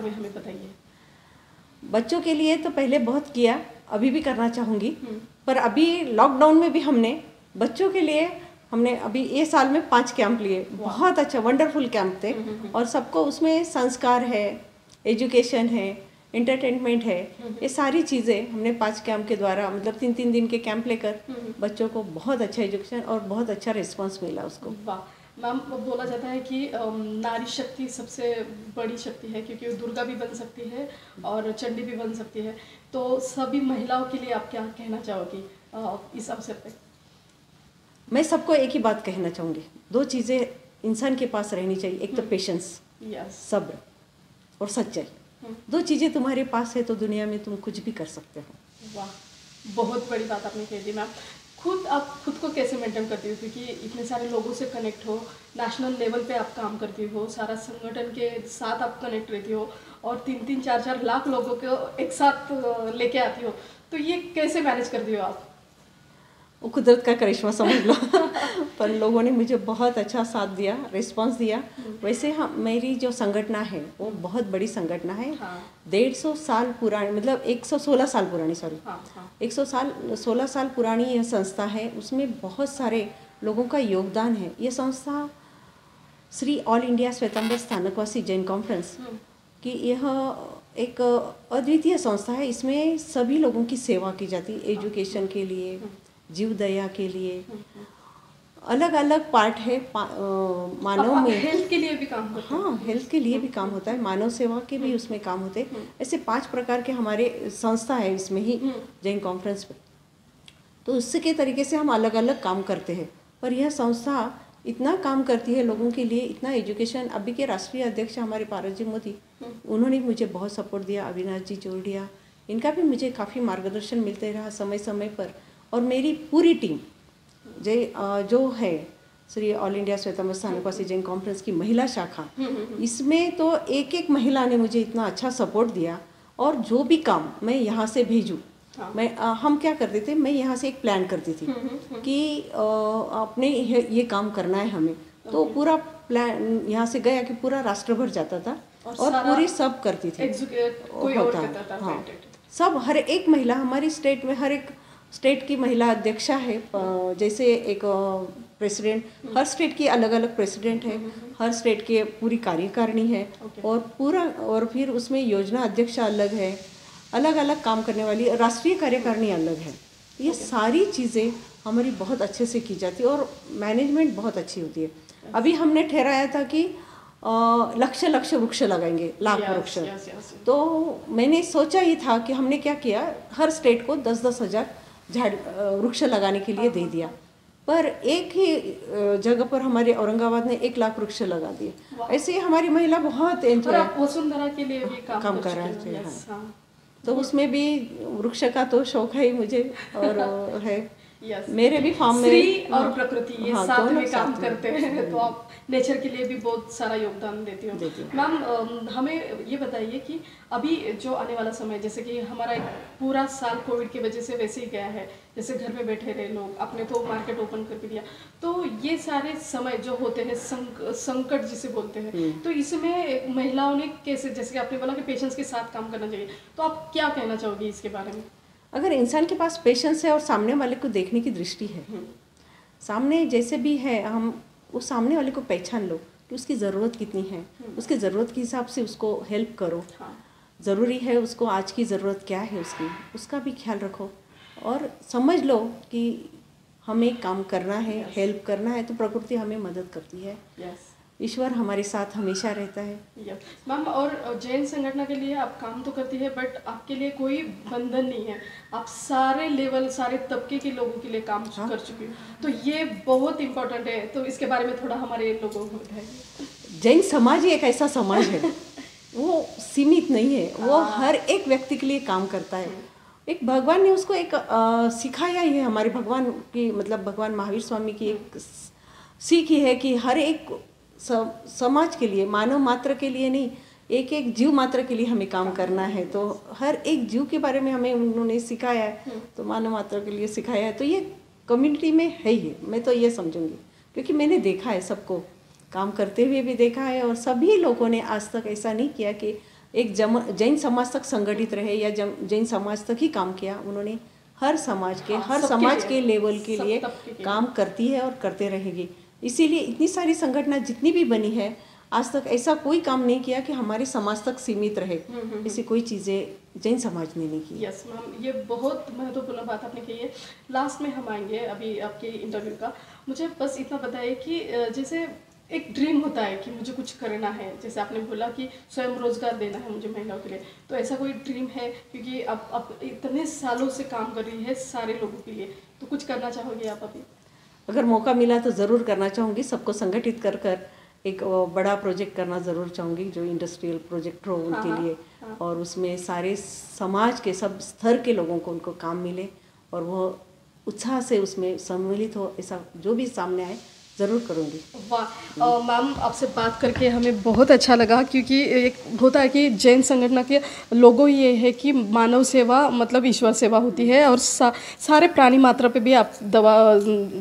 बारे में हमें बताइए। बच्चों के लिए तो पहले बहुत किया, अभी भी करना चाहूँगी, पर अभी लॉकडाउन में भी हमने बच्चों के लिए हमने अभी ये साल में 5 कैंप लिए। बहुत अच्छा वंडरफुल कैंप थे और सबको उसमें संस्कार है, एजुकेशन है, एंटरटेनमेंट है, ये सारी चीज़ें हमने 5 कैंप के द्वारा मतलब 3-3 दिन के कैंप लेकर बच्चों को बहुत अच्छा एजुकेशन और बहुत अच्छा रिस्पांस मिला उसको। वाह मैम, बोला जाता है कि नारी शक्ति सबसे बड़ी शक्ति है, क्योंकि वो दुर्गा भी बन सकती है और चंडी भी बन सकती है। तो सभी महिलाओं के लिए आप क्या कहना चाहोगी इस अवसर पे? मैं सबको एक ही बात कहना चाहूँगी, 2 चीज़ें इंसान के पास रहनी चाहिए, एक तो पेशेंस, सब्र और सच्चाई। 2 चीज़ें तुम्हारे पास है तो दुनिया में तुम कुछ भी कर सकते हो। वाह, बहुत बड़ी बात आपने कह दी मैम। आप खुद को कैसे मेंटेन करती हो, क्योंकि इतने सारे लोगों से कनेक्ट हो, नेशनल लेवल पे आप काम करती हो, सारा संगठन के साथ आप कनेक्ट रहती हो और 3-3, 4-4 लाख लोगों को एक साथ लेके आती हो, तो ये कैसे मैनेज करती हो आप? वो कुदरत का करिश्मा समझ लो। पर लोगों ने मुझे बहुत अच्छा साथ दिया, रिस्पांस दिया। वैसे हाँ, मेरी जो संगठना है वो बहुत बड़ी संगठना है। 150 साल पुरानी, मतलब 116 साल पुरानी, सॉरी 116 साल पुरानी यह संस्था है। उसमें बहुत सारे लोगों का योगदान है। ये संस्था Shri all India Shwetambar Sthanakvasi Jain conference की यह एक अद्वितीय संस्था है। इसमें सभी लोगों की सेवा की जाती है, एजुकेशन के लिए, जीव दया के लिए, अलग अलग पार्ट है। मानव में हेल्थ के लिए भी काम होता है। हाँ, हेल्थ के लिए भी काम होता है, मानव सेवा के भी उसमें काम होते हैं। ऐसे 5 प्रकार के हमारे संस्था है इसमें ही जैन कॉन्फ्रेंस में। तो उसके तरीके से हम अलग अलग काम करते हैं। पर यह संस्था इतना काम करती है लोगों के लिए, इतना एजुकेशन। अभी के राष्ट्रीय अध्यक्ष हमारे पारस जी मोदी, उन्होंने मुझे बहुत सपोर्ट दिया। अविनाश जी चौरडिया, इनका भी मुझे काफ़ी मार्गदर्शन मिलते रहा समय समय पर। और मेरी पूरी टीम जो है Shri all India Shwetambar Sthanakvasi Jain conference की महिला शाखा, इसमें तो एक एक महिला ने मुझे इतना अच्छा सपोर्ट दिया। और जो भी काम मैं यहाँ से भेजूँ, हम क्या करते थे, मैं यहाँ से एक प्लान करती थी कि अपने ये काम करना है हमें। तो पूरा प्लान यहाँ से गया कि पूरा राष्ट्र भर जाता था और पूरी सब करती थी, कोई और करता था। हाँ, सब हर एक महिला, हमारी स्टेट में हर एक स्टेट की महिला अध्यक्षा है। जैसे एक प्रेसिडेंट, हर स्टेट की अलग अलग प्रेसिडेंट है, हर स्टेट के पूरी कार्यकारिणी है और पूरा, और फिर उसमें योजना अध्यक्ष अलग है, अलग अलग काम करने वाली राष्ट्रीय कार्यकारिणी अलग है। ये सारी चीज़ें हमारी बहुत अच्छे से की जाती है और मैनेजमेंट बहुत अच्छी होती है। अभी हमने ठहराया था कि लक्ष्य वृक्ष लगाएंगे, लाख वृक्ष। तो मैंने सोचा ही था कि हमने क्या किया, हर स्टेट को 10-10 हज़ार वृक्ष लगाने के लिए दे दिया। पर एक ही जगह पर हमारे औरंगाबाद ने 1 लाख वृक्ष लगा दिए। ऐसे हमारी महिला बहुत वसुंधरा के लिए भी काम कर रहे हैं। तो उसमें भी वृक्ष का तो शौक है ही मुझे और है मेरे भी फार्म में। श्री और प्रकृति ये साथ में काम करते हैं, तो आप नेचर के लिए भी बहुत सारा योगदान देती हो। मैम, हमें ये बताइए कि अभी जो आने वाला समय, जैसे कि हमारा एक पूरा साल कोविड की वजह से वैसे ही गया है, जैसे घर में बैठे रहे लोग, आपने तो मार्केट ओपन कर भी दिया, तो ये सारे समय जो होते हैं संकट जिसे बोलते हैं, तो इसमें महिलाओं ने कैसे, जैसे कि आपने बोला कि पेशेंस के साथ काम करना चाहिए, तो आप क्या कहना चाहोगी इसके बारे में? अगर इंसान के पास पेशेंस है और सामने वाले को देखने की दृष्टि है, सामने जैसे भी है, हम उस सामने वाले को पहचान लो कि उसकी ज़रूरत कितनी है, उसकी ज़रूरत के हिसाब से उसको हेल्प करो। ज़रूरी है उसको आज की ज़रूरत क्या है उसका भी ख्याल रखो और समझ लो कि हमें काम करना है, हेल्प करना है, तो प्रकृति हमें मदद करती है। ईश्वर हमारे साथ हमेशा रहता है। मैम, और जैन संगठन के लिए आप काम तो करती है, बट आपके लिए कोई बंधन नहीं है, आप सारे लेवल, सारे तबके के लोगों के लिए काम कर चुकी हो, तो ये बहुत इम्पोर्टेंट है। तो इसके बारे में थोड़ा हमारे लोगों को बताइए। जैन समाज ही एक ऐसा समाज है, वो सीमित नहीं है, वो हर एक व्यक्ति के लिए काम करता है। एक भगवान ने उसको एक सिखाया ही है, हमारे भगवान की, मतलब भगवान महावीर स्वामी की एक सीख ही है कि हर एक समाज के लिए, मानव मात्र के लिए नहीं, एक एक जीव मात्र के लिए हमें काम करना है। तो हर एक जीव के बारे में हमें उन्होंने सिखाया है, तो मानव मात्र के लिए सिखाया है। तो ये कम्युनिटी में है ही, मैं तो ये समझूंगी, क्योंकि मैंने देखा है, सबको काम करते हुए भी देखा है और सभी लोगों ने आज तक ऐसा नहीं किया कि एक जैन समाज तक संगठित रहे या जैन समाज तक ही काम किया। उन्होंने हर समाज के हर समाज के लेवल के लिए काम करती है और करते रहेगी। इसीलिए इतनी सारी संगठन जितनी भी बनी है आज तक ऐसा कोई काम नहीं किया कि हमारे समाज तक सीमित रहे। ऐसी कोई चीज़ें जैन समाज ने नहीं की। यस मैम, ये बहुत महत्वपूर्ण बात आपने कही है। लास्ट में हम आएंगे अभी आपके इंटरव्यू का। मुझे बस इतना बताइए कि जैसे एक ड्रीम होता है कि मुझे कुछ करना है, जैसे आपने बोला कि स्वयं रोजगार देना है मुझे महिलाओं के लिए, तो ऐसा कोई ड्रीम है? क्योंकि आप इतने सालों से काम कर रही है सारे लोगों के लिए, तो कुछ करना चाहोगे आप अभी? अगर मौका मिला तो ज़रूर करना चाहूँगी। सबको संगठित कर कर एक बड़ा प्रोजेक्ट करना ज़रूर चाहूँगी, जो इंडस्ट्रियल प्रोजेक्ट हो उनके लिए। और उसमें सारे समाज के सब स्तर के लोगों को उनको काम मिले और वो उत्साह से उसमें सम्मिलित हो। ऐसा जो भी सामने आए ज़रूर करूँगी। वाह मैम, आपसे बात करके हमें बहुत अच्छा लगा, क्योंकि एक होता है कि जैन संगठन के लोगो ये है कि मानव सेवा मतलब ईश्वर सेवा होती है, और सारे प्राणी मात्रा पे भी आप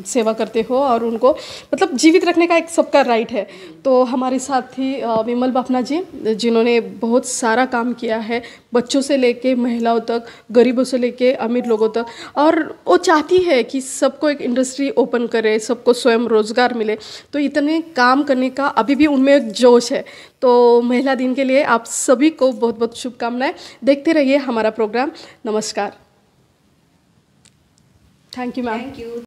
सेवा करते हो और उनको मतलब जीवित रखने का एक सबका राइट है। तो हमारे साथ थी विमल बाफना जी, जिन्होंने बहुत सारा काम किया है, बच्चों से लेके महिलाओं तक, गरीबों से लेके अमीर लोगों तक, और वो चाहती है कि सबको एक इंडस्ट्री ओपन करे, सबको स्वयं रोजगार मिले। तो इतने काम करने का अभी भी उनमें एक जोश है। तो महिला दिन के लिए आप सभी को बहुत बहुत शुभकामनाएं। देखते रहिए हमारा प्रोग्राम। नमस्कार। Thank you ma'am. Thank you.